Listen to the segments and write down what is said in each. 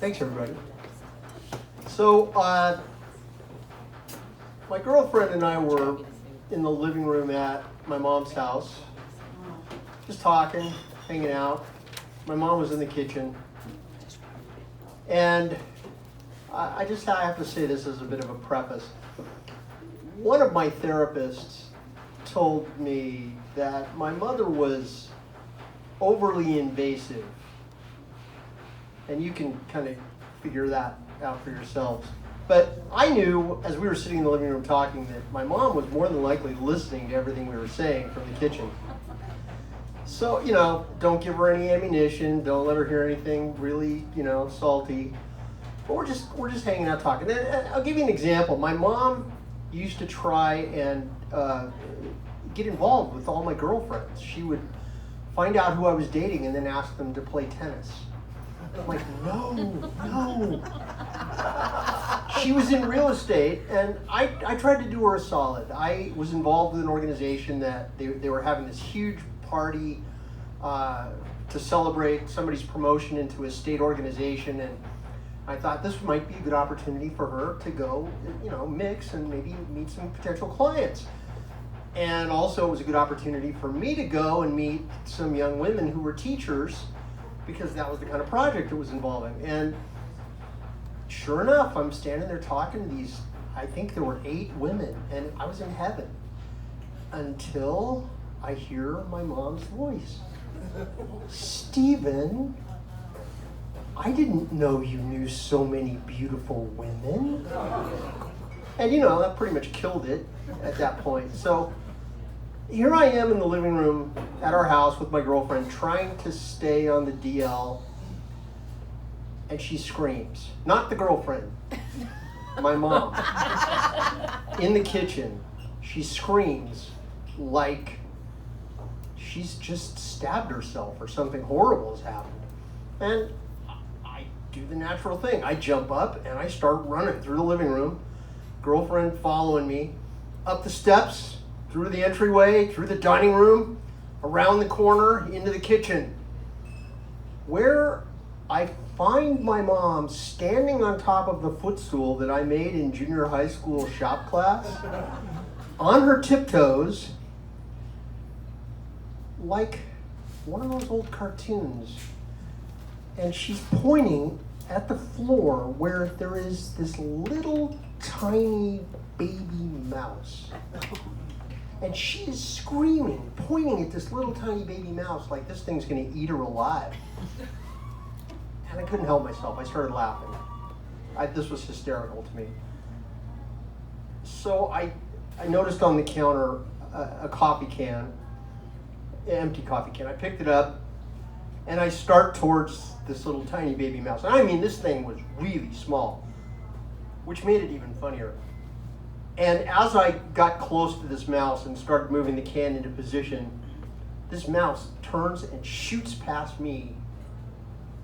Thanks, everybody. So, my girlfriend and I were in the living room at my mom's house, just talking, hanging out. My mom was in the kitchen. And I have to say this as a bit of a preface. One of my therapists told me that my mother was overly invasive. And you can kind of figure that out for yourselves. But I knew, as we were sitting in the living room talking, that my mom was more than likely listening to everything we were saying from the kitchen. So, don't give her any ammunition, don't let her hear anything really, salty. But we're just hanging out talking. And I'll give you an example. My mom used to try and get involved with all my girlfriends. She would find out who I was dating and then ask them to play tennis. I'm like, no. She was in real estate, and I tried to do her a solid. I was involved with an organization that they were having this huge party to celebrate somebody's promotion into a state organization, and I thought this might be a good opportunity for her to go, mix and maybe meet some potential clients. And also it was a good opportunity for me to go and meet some young women who were teachers, because that was the kind of project it was involving. And sure enough, I'm standing there talking to these, I think there were 8 women, and I was in heaven until I hear my mom's voice. Stephen, I didn't know you knew so many beautiful women. And that pretty much killed it at that point. So here I am in the living room at our house with my girlfriend, trying to stay on the DL, and she screams. Not the girlfriend, my mom. In the kitchen, she screams like she's just stabbed herself or something horrible has happened. And I do the natural thing. I jump up and I start running through the living room, girlfriend following me, up the steps, through the entryway, through the dining room, around the corner, into the kitchen, where I find my mom standing on top of the footstool that I made in junior high school shop class, on her tiptoes, like one of those old cartoons. And she's pointing at the floor where there is this little tiny baby mouse. And she is screaming, pointing at this little tiny baby mouse like this thing's gonna eat her alive. And I couldn't help myself. I started laughing. This was hysterical to me. So I noticed on the counter a coffee can, an empty coffee can. I picked it up and I start towards this little tiny baby mouse. And I mean, this thing was really small, which made it even funnier. And as I got close to this mouse and started moving the can into position, this mouse turns and shoots past me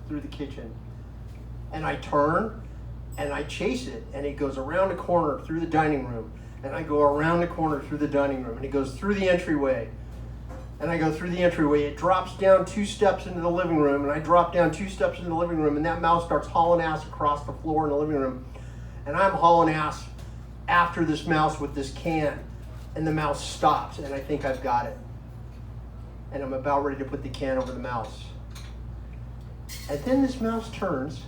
through the kitchen. And I turn and I chase it, and it goes around a corner through the dining room, and I go around the corner through the dining room, and it goes through the entryway. And I go through the entryway, it drops down 2 steps into the living room, and I drop down 2 steps into the living room, and that mouse starts hauling ass across the floor in the living room. And I'm hauling ass after this mouse with this can, and the mouse stops, and I think I've got it. And I'm about ready to put the can over the mouse. And then this mouse turns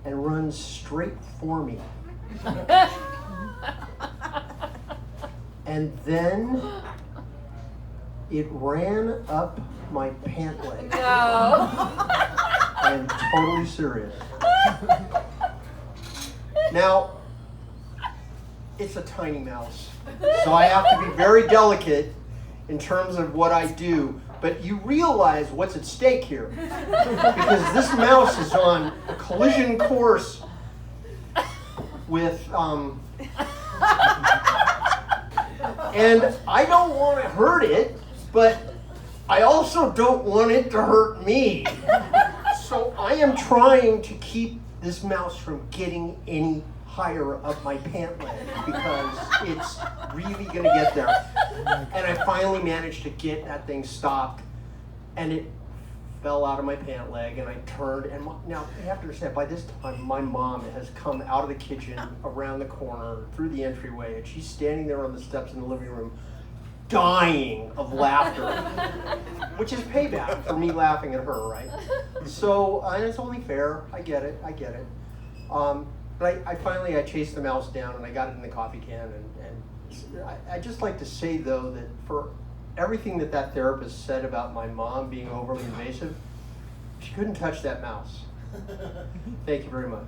and runs straight for me. And then it ran up my pant leg. No. I am totally serious. Now, it's a tiny mouse, so I have to be very delicate in terms of what I do. But you realize what's at stake here, because this mouse is on a collision course with, and I don't want to hurt it, but I also don't want it to hurt me. So I am trying to keep this mouse from getting any higher up my pant leg, because it's really going to get there. And I finally managed to get that thing stopped, and it fell out of my pant leg, and I turned, and now you have to understand, by this time my mom has come out of the kitchen, around the corner, through the entryway, and she's standing there on the steps in the living room, dying of laughter, which is payback for me laughing at her, right? So, and it's only fair, I get it. But I finally chased the mouse down, and I got it in the coffee can, and I just like to say, though, that for everything that therapist said about my mom being overly invasive, she couldn't touch that mouse. Thank you very much.